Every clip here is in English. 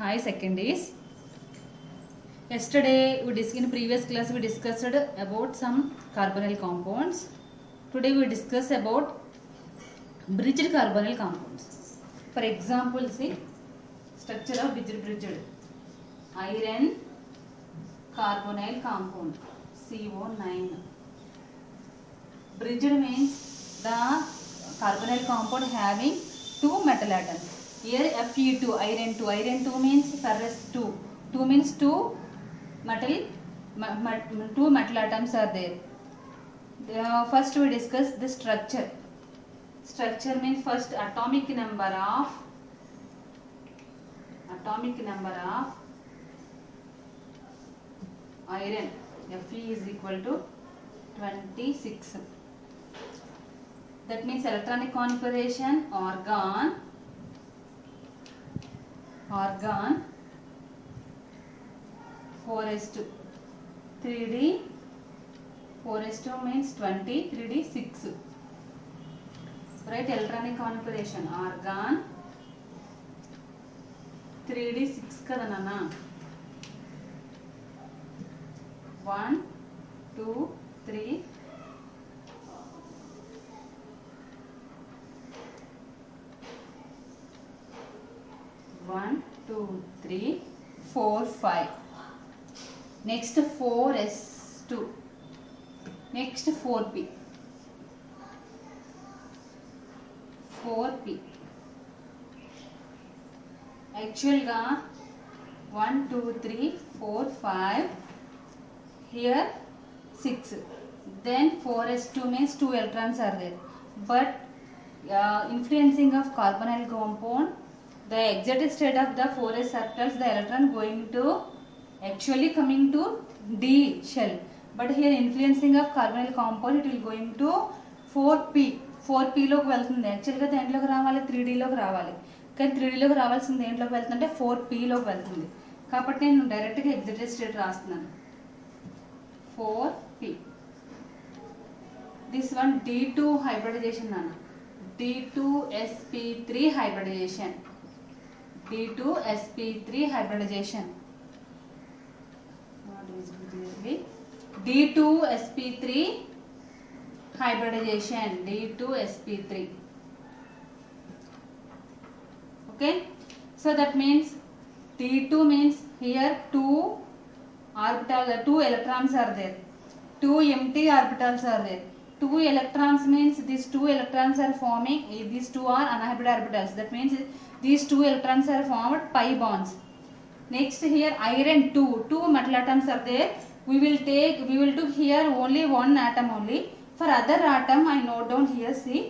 Hi secondaries. Yesterday in previous class we discussed about some carbonyl compounds. Today we discuss about bridged carbonyl compounds. For example, see structure of bridged iron carbonyl compound CO9. Bridged means the carbonyl compound having two metal atoms. Here Fe2, iron 2. Iron 2 means ferrous 2. 2 means two metal atoms are there. First we discuss the structure. Structure means first atomic number of iron Fe is equal to 26. That means electronic configuration argon 4s2 3d 4s2 means 20 3d 6. Right, electronic configuration argon 3d 6 kada nana 1 2 3 1 2 3 4 5. Next 4s2. Next 4p. 4p. Actual ga 1 2 3 4 5. Here 6. Then 4s2 means 2 electrons are there. But influencing of carbonyl compound, the excited state of the 4s orbitals, the electron going to actually coming to D shell. But here influencing of carbonyl compound, it will going to 4p. 4p లోకి వెళ్తుంది. యాక్చువల్గా దేంట్లోకి రావాలి 3dలోకి రావాలి. కానీ 3dలోకి రావాల్సింది దేంట్లోకి వెళ్తుందంటే 4pలోకి వెళ్తుంది. కాబట్టి నేను డైరెక్ట్గా ఎగ్జిటెడ్ స్టేట్ రాస్తున్నాను 4p. This one D2 hybridisation నాన్న. D2sp3 hybridization. D2sp3 hybridization. D2sp3 hybridization. D2sp3. Okay. So that means D2 means here two electrons are there. Two empty orbitals are there. 2 electrons means these 2 electrons are forming, these two are anhybrid orbitals. That means these 2 electrons are formed pi bonds. Next here iron 2 metal atoms are there. We will do here only one atom only. For other atom I note down here, see,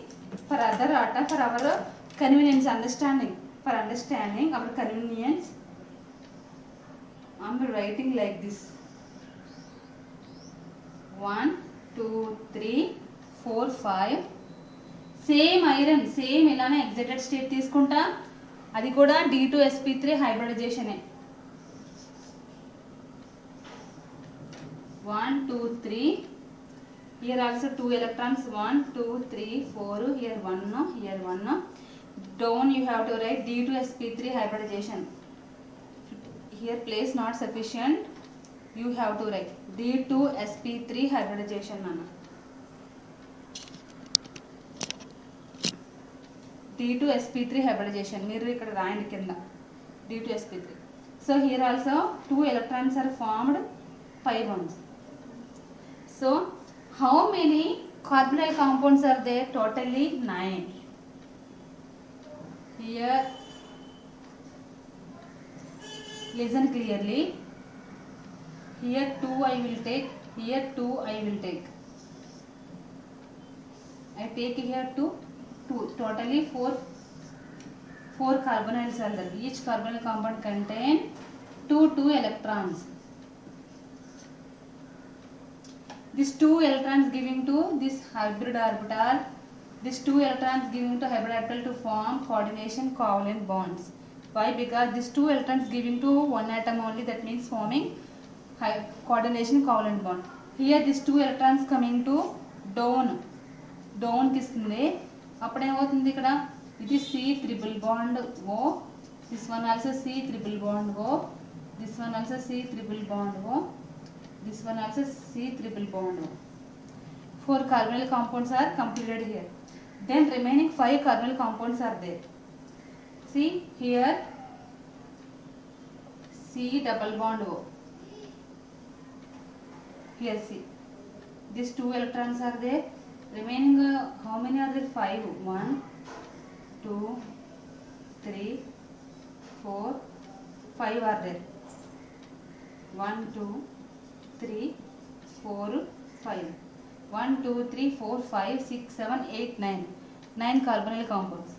for other atom, for our convenience understanding, our convenience I am writing like this 1 2 3 4 5. Same iron same ఇలానే excited state తీసుకుంటా, అది కూడా D2sp3 hybridisation. 1 2 3. Here also 2 electrons 1 2 3 4. Here 1 here 1. Down you have to write D2sp3 hybridization. Here place not sufficient, you have to write D2sp3 hybridization nana. D2sp3 hybridization మీరు ఇక్కడ రాయండి కింద D2sp3. So here also 2 electrons are formed pi bonds. So how many carbonyl compounds are there? Totally 9. Here listen clearly. Here 2 I will take, here 2 I will take. I take here 2. Totally 4 carbonyls are there. Each carbonyl compound contain 2 electrons. These 2 electrons giving to this hybrid orbital. These 2 electrons giving to hybrid orbital to form coordination covalent bonds. Why? Because these 2 electrons giving to one atom only, that means forming coordination covalent bond. Here these 2 electrons coming to down కి ఇస్తుంది. అప్పుడు ఏమవుతుంది, ఇక్కడ ఇది C triple bond O This one also C triple bond O. This one also C triple bond O. This one also C triple bond O. 4 carbonyl compounds are completed here. Then remaining 5 carbonyl compounds are there. See here C double bond O. Here C. These 2 electrons are there. Remaining how many are there? 5. 1, 2, 3, 4, 5 are there. 1, 2, 3, 4, 5. 1, 2, 3, 4, 5, 6, 7, 8, 9. 9 carbonyl compounds.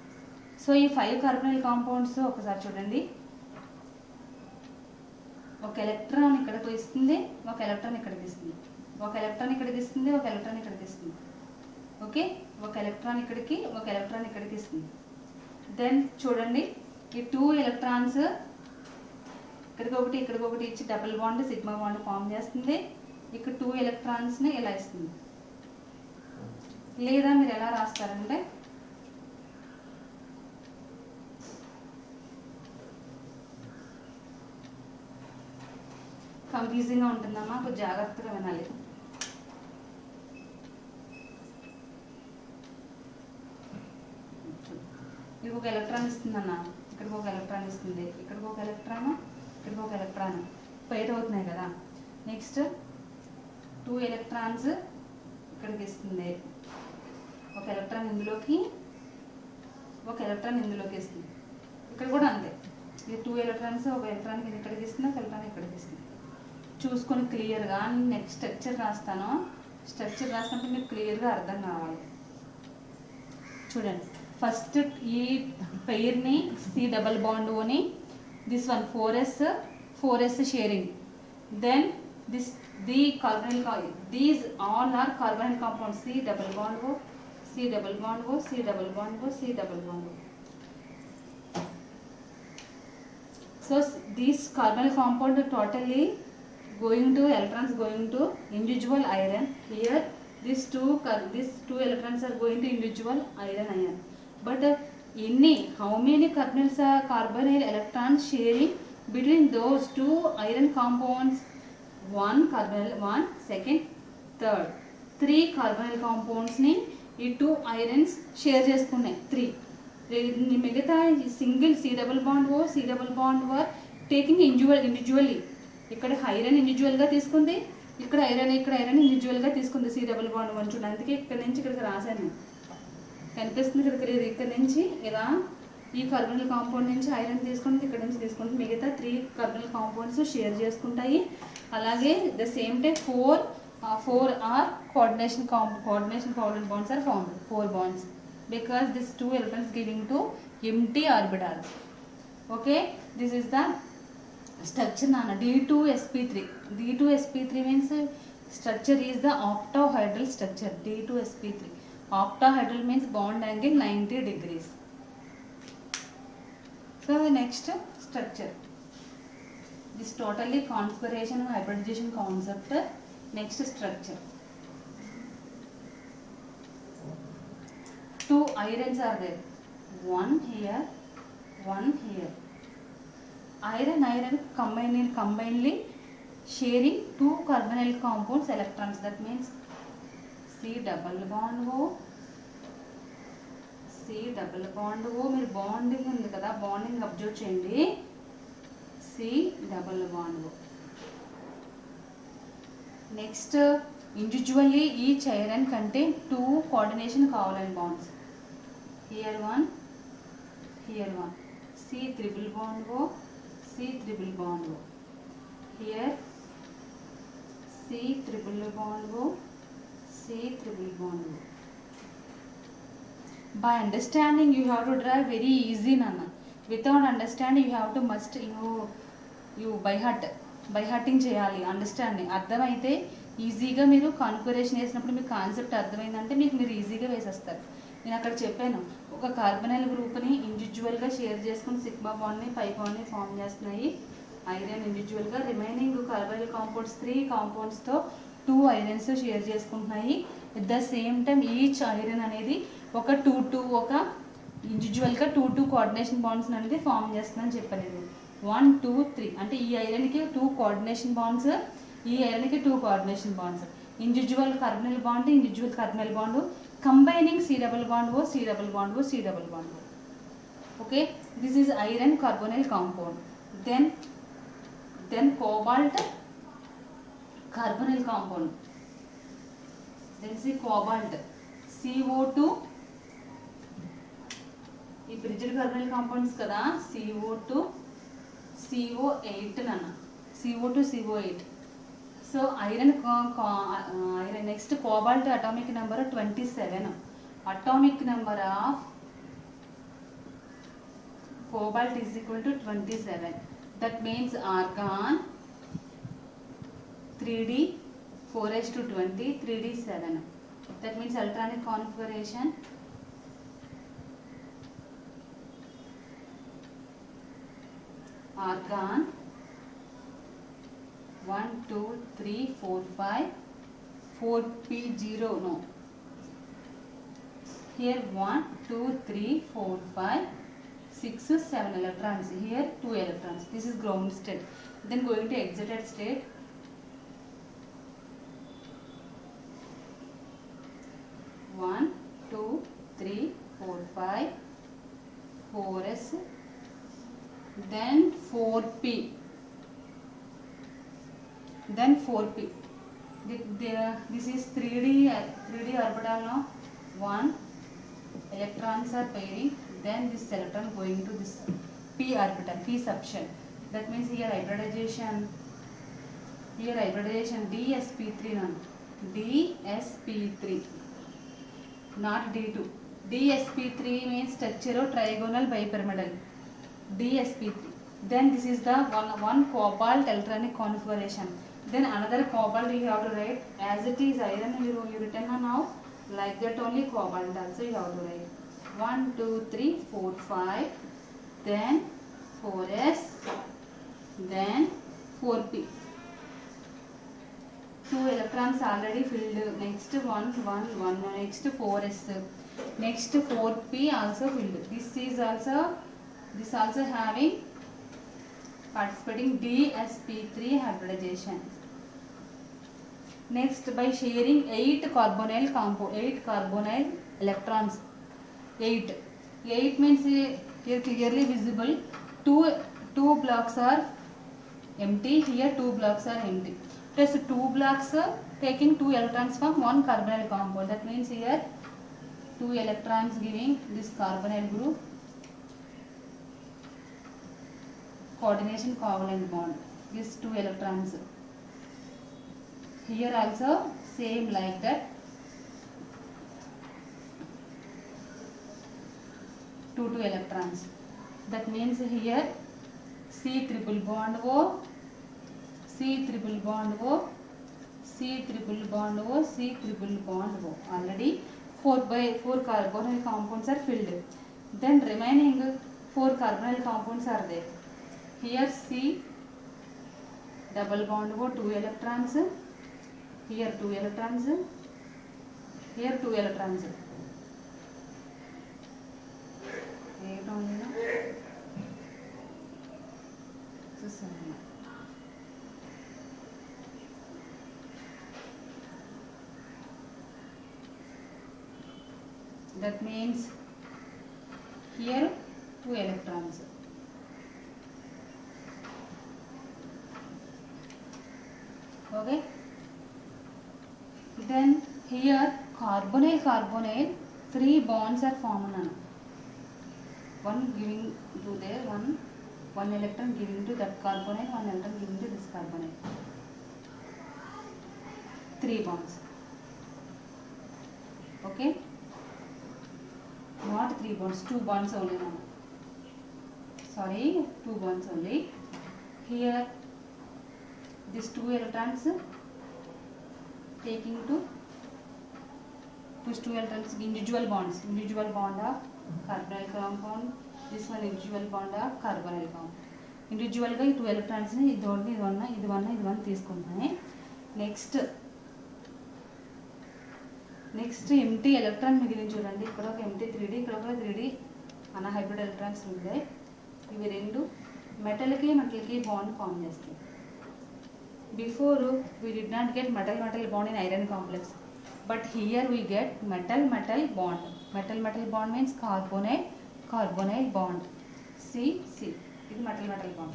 So ఈ 5 carbonyl compounds ఒకసారి చూడండి. ఒక electron ఇక్కడికి ఇస్తుంది, ఒక electron ఇక్కడికి ఇస్తుంది, ఒక ఎలక్ట్రాన్ ఇక్కడికి ఇస్తుంది, ఒక ఎలక్ట్రాన్ ఇక్కడికి ఇస్తుంది. ఓకే, ఒక ఎలక్ట్రాన్ ఇక్కడికి, ఒక ఎలక్ట్రాన్ ఇక్కడికి ఇస్తుంది. దెన్ చూడండి ఈ 2 ఎలక్ట్రాన్స్ ఇక్కడికి ఒకటి ఇక్కడికి ఒకటి ఇచ్చి double bond sigma bond form చేస్తుంది. ఇక్కడ 2 ఎలక్ట్రాన్స్ని ఇలా ఇస్తుంది. లేదా మీరు ఎలా రాస్తారంటే కన్ఫ్యూజింగ్గా ఉంటుందమ్మా, కొంచెం జాగ్రత్తగా వినాలి. ఇది ఒక ఎలక్ట్రాన్ ఇస్తుందన్న, ఇక్కడికి ఒక ఎలక్ట్రాన్ ఇస్తుంది, ఇక్కడికి ఒక ఎలక్ట్రాన్, ఇక్కడికి ఒక ఎలక్ట్రాన్ పైర్ అవుతున్నాయి కదా. నెక్స్ట్ 2 ఎలక్ట్రాన్స్ ఇక్కడికి ఇస్తుంది, ఒక ఎలక్ట్రాన్ ఇందులోకి, ఒక ఎలక్ట్రాన్ ఇందులోకి ఇస్తుంది. ఇక్కడ కూడా అంతే, ఇది 2 ఎలక్ట్రాన్స్, ఒక ఎలక్ట్రాన్ ఇక్కడికి ఇస్తుంది, ఒక ఎలక్ట్రాన్ ఇక్కడికి ఇస్తుంది. చూసుకొని క్లియర్గా నెక్స్ట్ స్ట్రక్చర్ రాస్తాను. స్ట్రక్చర్ రాసినప్పుడు మీకు క్లియర్గా అర్థం కావాలి. చూడండి, ఫస్ట్ ఈ పెయిర్ని సి డబల్ బాండ్ ఓని, this one 4s sharing. Then the carbonyl, these all are carbonyl compounds. C double bond O, C double bond O, C double bond O, C double bond O. So these carbonyl compound totally going to electrons going to individual iron. Here these two electrons are going to individual iron. But how many carbonyl electrons sharing between those 2 iron compounds? 1 carbonyl, 1 second, third. 3 carbonyl compounds ni ఈ 2 irons share చేసుకున్నాయి. 3 మిగతా single C double bond O, C double bond O taking individually. ఇక్కడ iron ఇండివిజువల్గా తీసుకుంది, ఇక్కడ iron ఇండివిజువల్గా తీసుకుంది. C double bond O చూడండి, అందుకే ఇక్కడ నుంచి ఇక్కడికి రాశాను, కనిపిస్తుంది ఇక్కడికి లేదు. ఇక్కడ నుంచి ఇలా ఈ కార్బోనిల్ కాంపౌండ్ నుంచి ఐరన్ తీసుకుంటుంది, ఇక్కడ నుంచి తీసుకుంటుంది. మిగతా 3 కార్బోనిల్ కాంపౌండ్స్ షేర్ చేసుకుంటాయి. అలాగే the same time 4 are coordination covalent bonds are formed. 4 bonds because this 2 electrons giving to empty orbitals. Okay, this is the structure nana. D2sp3. D2sp3 means structure is the octahedral structure. D2sp3. Octahedral means bond angle 90 degrees. So the next structure, this totally configuration and hybridization concept. Next structure, 2 irons are there, 1 here, 1 here. Iron combinedly sharing 2 carbonyl compounds electrons. That means C double bond O, C double bond O. మీరు bonding ఉంది కదా, bonding observe చేయండి. C double bond O. Next individually each iron contain 2 coordination covalent bonds. Here 1, here 1. C triple bond O, C triple bond O. Here C triple bond O, C triple bond O. By understanding you have to draw very easy nana. Without understanding you have to must you by hearting చేయాలి. Understanding అర్థమైతే ఈజీగా మీరు configuration వేసినప్పుడు మీకు concept అర్థమైందంటే మీరు ఈజీగా వేసేస్తారు. నేను అక్కడ చెప్పాను, ఒక కార్బనైల్ గ్రూప్ని ఇండివిజువల్గా షేర్ చేసుకుని సిగ్మా బాండ్ని పై బాండ్ని ఫామ్ చేస్తున్నాయి. ఐరన్ ఇండివిజువల్గా, రిమైనింగ్ కార్బనైల్ కాంపౌండ్స్ 3 కాంపౌండ్స్తో 2 ఐరన్స్ షేర్ చేసుకుంటున్నాయి. At the same time each iron అనేది ఒక 2 2 ఒక ఇండివిజువల్గా 2 కోఆర్డినేషన్ బాండ్స్ అనేది ఫామ్ చేస్తుందని చెప్పలేదు. 1 2 3 అంటే ఈ ఐరన్కి 2 కోఆర్డినేషన్ బాండ్స్, ఈ ఐరన్కి 2 coordination bonds. Individual carbonyl bond, individual carbonyl bond, combining C double bond O, C double bond O, C double bond O. Okay, this is iron carbonyl compound. Then cobalt carbonyl compound. Then see cobalt CO2. ఈ bridged carbonyl compounds కదా, CO2 CO8 నాన్న, CO2 CO8. So iron next cobalt atomic number 27. Atomic number of cobalt is equal to 27. That means argon 3d 4s/20 3d7. That means electronic configuration argon 1 2 3 4 5 4p0 no, here 1 2 3 4 5 6 7 electrons, here 2 electrons. This is ground state. Then going to excited state. 1 2 3 4 5 4s, then 4p, then 4p. This is 3d orbital now. 1 electrons are pairing, then this electron going to this p orbital, p subshell. That means here hybridization dsp3 now, dsp3 not d2. dsp3 means structure of trigonal bipyramidal, dsp3. Then this is the one cobalt electronic configuration. Then another cobalt you have to write as it is iron, you written now like that only cobalt also you have to write. 1 2 3 4 5, then 4s, then 4p. 2 electrons already filled. Next 1 1 1, next 4s, next 4p also filled. This also having participating dsp3 hybridization. Next, by sharing 8 carbonyl electrons. 8 means here clearly visible. Two blocks are empty. Here 2 blocks are empty. Plus 2 blocks taking 2 electrons from one carbonyl compound. That means here 2 electrons giving this carbonyl group. Coordination covalent bond. These 2 electrons. Here also same like that. 2 electrons. That means here C triple bond O, C triple bond O, C triple bond O, C triple bond O. Already 4 carbonyl compounds are filled. Then remaining 4 carbonyl compounds are there. Here C double bond O, 2 electrons. Here 2 electrons. Here 2 electrons. That means here 2 electrons. Okay. Then here carbonyl 3 bonds are formed. One giving to there, one electron giving to that carbonyl, one electron giving to this carbonyl. 3 bonds. Okay. Not 3 bonds, 2 bonds only now. Sorry, 2 bonds only. Here these 2 electrons taking to push 2 electrons, individual bonds, individual bond of carbonyl compound, this one individual bond of carbonyl compound. Individual గా 2 electrons ని ఇది one తీసుకుంటానే. Next empty electron మిగిలింది చూడండి. ఇక్కడ ఒక empty 3D, ఇక్కడ ఒక 3D unhybrid electrons ఉంటాయి. ఇవి రెండు మెటల్కి మెటల్కి బాండ్ ఫామ్ చేస్తాయి. Before we did not get metal metal bond in iron complex, but here we get metal metal bond. Metal metal bond means carbonyl carbonyl bond. C ఇది metal metal bond.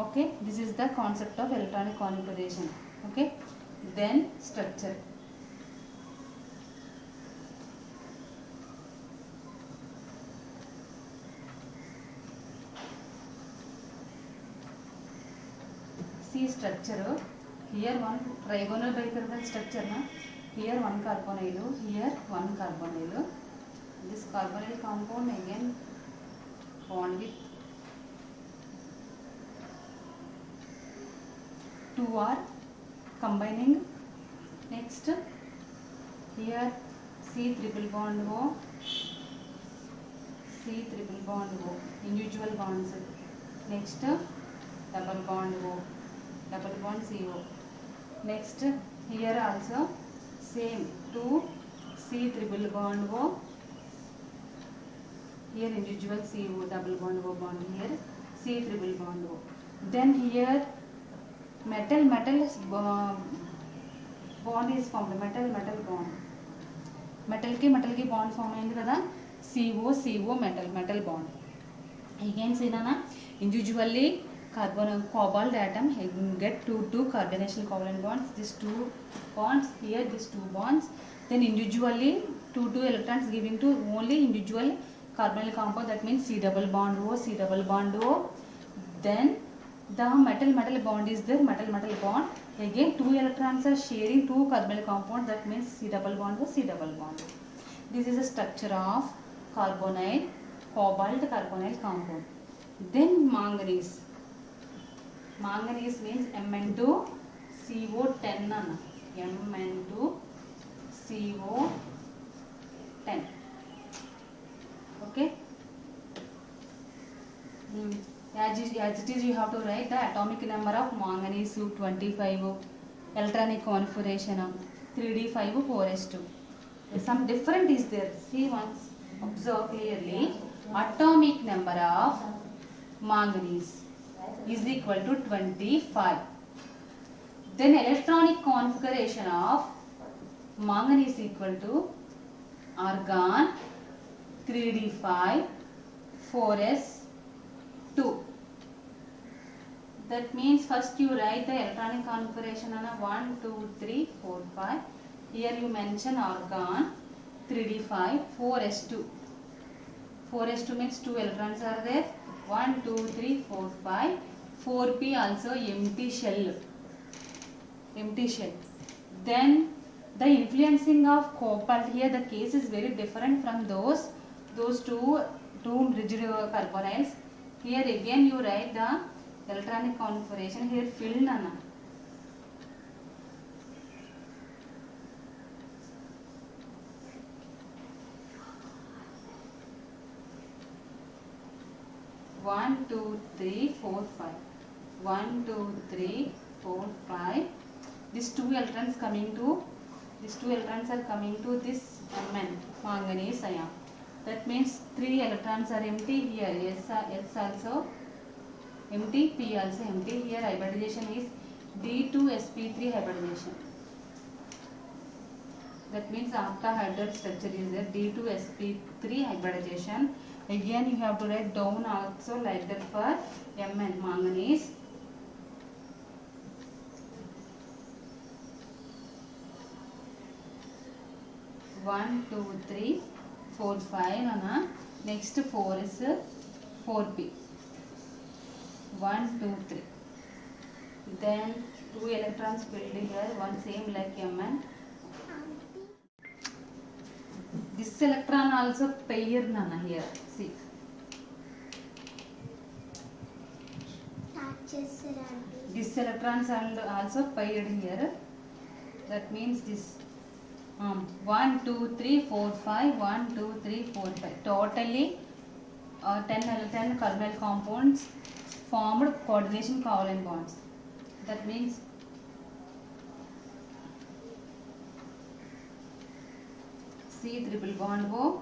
Okay, this is the concept of electronic configuration. Okay, then structure. See structure. Here one trigonal bicarbonate structure na. Here one carbonyl, here one carbonyl. This carbonyl compound again bond with 2 are combining. Next here C triple bond O, C triple bond O, individual bonds. Next double bond O, double bond CO. Next here also same 2 C triple bond O, here individual CO, double bond O bond, here C triple bond O. Then here metal metal bond is formed, metal metal bond. metal की bond form అయింది కదా, CO CO metal metal bond. Again see na individually carbon cobalt atom get two carbonyl covalent bonds. These 2 bonds, here these 2 bonds. Then individually two electrons giving to only individual carbonyl compound, that means C double bond O, C double bond O. Then the metal metal bond is there, metal metal bond. Again 2 electrons are sharing 2 carbonyl compound, that means C double bond O, C double bond. This is a structure of carbonyl cobalt carbonyl compound. Then manganese. Manganese means Mn2 CO10 anna, Mn2 CO10. Okay. As it is, you have to write the atomic number of manganese 25, electronic configuration 3d5 4s2. Some different is there. See once, observe clearly. Atomic number of manganese is equal to 25. Then electronic configuration of manganese equal to argon 3d5 4s2. That means first you write the electronic configuration on 1 2 3 4 5. Here you mention argon 3d5 4s2. 4s2 means 2 electrons are there. 1 2 3 4 5. 4p also empty shell. Then the influencing of cobalt, here the case is very different from those two rigid carbonyls. Here again you write the electronic configuration. Here filled nana. One, two, three, four, five. 1 2 3 4 5. These 2 electrons are coming to this Mn manganese ion. That means 3 electrons are empty here. S also empty, P also empty. Here hybridization is D2sp3 hybridization. That means octahedral structure is there, D2sp3 hybridization. Again you have to write down also like that for Mn manganese. 1 2 3 4 5 Anna. Next 4 is 4p. 1 2 3. Then 2 electrons filled here, one same like Mn. This electron also paired Nana here. See. This electrons are also paired here. That means this 1 2 3 4 5. 1 2 3 4 5. Totally 10 carbonyl compounds formed coordination covalent bonds. That means C triple bond O,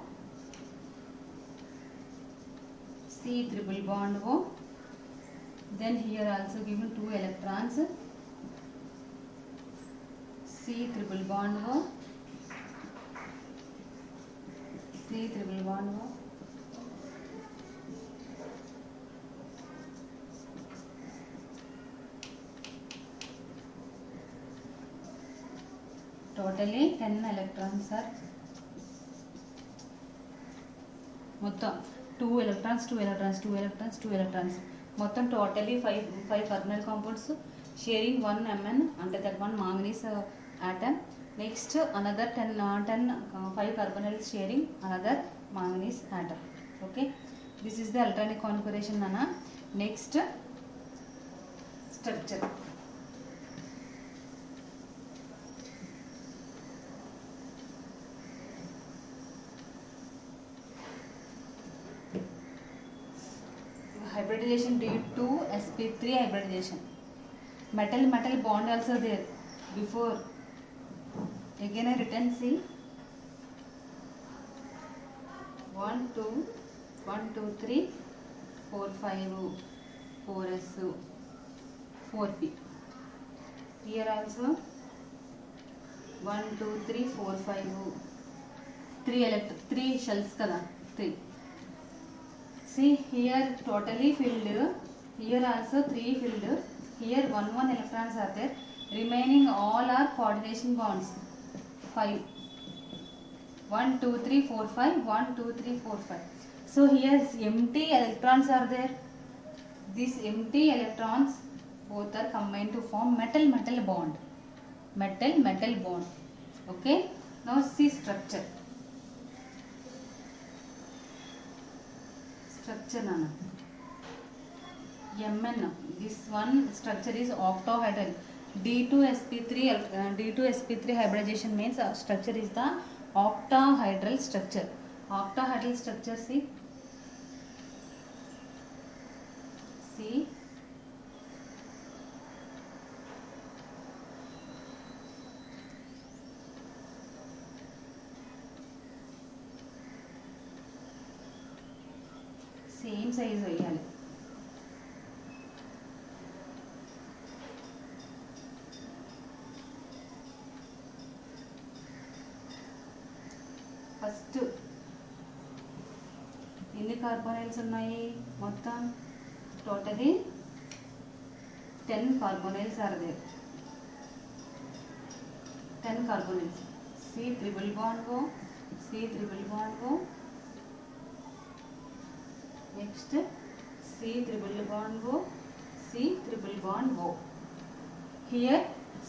C triple bond O. Then here also given 2 electrons, C triple bond O, C triple bond O. Totally 10 electrons are మొత్తం 2 electrons, 2 electrons, 2 electrons, 2 electrons. మొత్తం totally 5 carbonyl compounds sharing 1 Mn, అంటే that one manganese atom. Next another 5 carbonyls sharing another manganese atom. Okay, this is the electronic configuration nana. Next structure. Hybridization due to sp3 hybridization. Metal bond also there. Before again I written, see 1 2 3 4 5 4s 4p. Here also 1 2 3 4 5 3 shells kada, 3. See here totally filled, here also 3 filled, here 1 electrons are there, remaining all are coordination bonds 5. 1 2 3 4 5, 1 2 3 4 5. So here empty electrons are there. These empty electrons both are combined to form metal bond. Metal bond. Okay, now see structure. Structure nana. Mn, this one structure is octahedral. D2sp3 hybridization means structure is the octahedral structure. Octahedral structure, see same size వేయాలి. First ఎన్ని carbonyls ఉన్నాయి? మొత్తం totally 10 carbonyls are there. 10 carbonyls. C triple bond O, C triple bond O. Next C triple bond O, C triple bond O. Here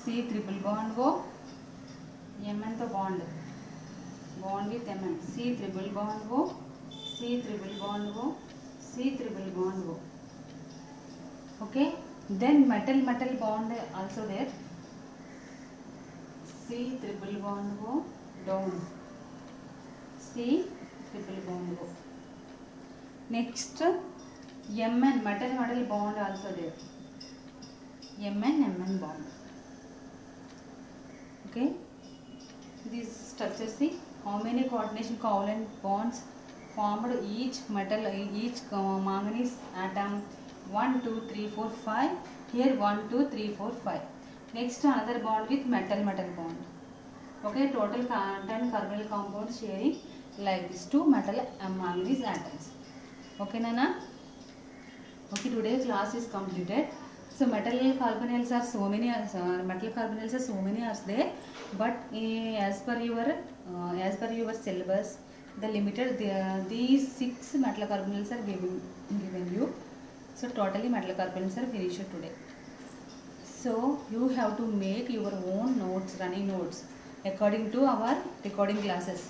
C triple bond O, Mn to bond with Mn. C triple bond O, C triple bond O, C triple bond O. Okay, then metal bond also there. C triple bond O down, C triple bond O. Next Mn, metal bond also there. Mn bond. Okay, these structures, see how many coordination covalent bonds formed each manganese atom. 1 2 3 4 5. Here 1 2 3 4 5. Next another bond with metal bond. Okay, total 10 carbonyl compounds sharing like this 2 metal manganese atoms. Okay nana. Okay, today's class is completed. So metal carbonyls are so many are there, but as per your syllabus, the limited these 6 metal carbonyls are given you. So totally metal carbonyls are finished today. So you have to make your own notes, running notes, according to our recording classes.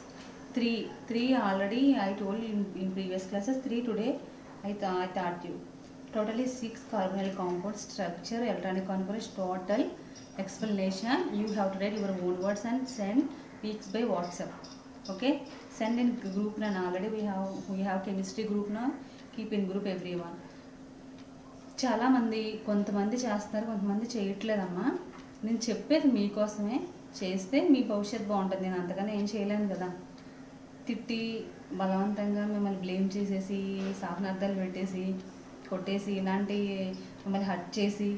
3 already I told in previous classes. 3 today I taught you. Totally 6 carbonyl compound structure, electronic configuration, total explanation. You have to write your own words and send pics by WhatsApp. Okay, send in group na. Already we have chemistry group na. Keep in group everyone. చాలా మంది కొంతమంది చేస్తారు, కొంతమంది చేయట్లేదమ్మా. నేను చెప్పేది మీకోసమే, చేస్తే మీ భవిష్యత్తు బాగుంటుంది. నేను అంతగానే ఏం చేయలేను కదా. తిట్టి బలవంతంగా మిమ్మల్ని బ్లేమ్ చేసేసి శాపనార్థాలు పెట్టేసి కొట్టేసి ఇలాంటి మిమ్మల్ని హర్ట్ చేసి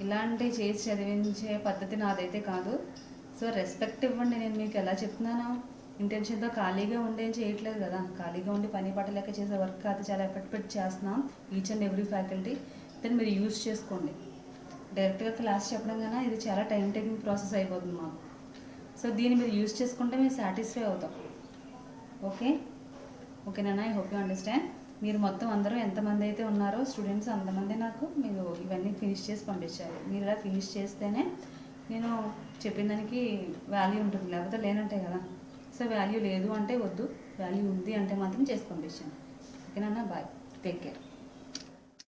ఇలాంటి చేసి చదివించే పద్ధతి నాదైతే కాదు. సో రెస్పెక్ట్ ఇవ్వండి. నేను మీకు ఎలా చెప్తున్నాను, ఇంటెన్షన్తో ఖాళీగా ఉండే చేయట్లేదు కదా, ఖాళీగా ఉండి పని పట్టలేక చేసే వర్క్ కాదు, చాలా ఎఫర్ట్ పెట్టి చేస్తున్నాం ఈచ్ అండ్ ఎవ్రీ ఫ్యాకల్టీ. దాన్ని మీరు యూజ్ చేసుకోండి. డైరెక్ట్గా క్లాస్ చెప్పడం కన్నా ఇది చాలా టైం టేకింగ్ ప్రాసెస్ అయిపోతుంది మాకు. సో దీన్ని మీరు యూజ్ చేసుకుంటే మీరు సాటిస్ఫై అవుతాం. ఓకేనా? I hope you understand. మీరు మొత్తం అందరూ ఎంతమంది అయితే ఉన్నారో స్టూడెంట్స్ అంతమంది నాకు మీరు ఇవన్నీ ఫినిష్ చేసి పంపించాలి. మీరు ఇలా ఫినిష్ చేస్తేనే నేను చెప్పిన దానికి వాల్యూ ఉంటుంది, లేకపోతే లేనంటే కదా. సో వాల్యూ లేదు అంటే వద్దు, వాల్యూ ఉంది అంటే మాత్రం చేసి పంపించాను. ఓకేనా? Bye, take care.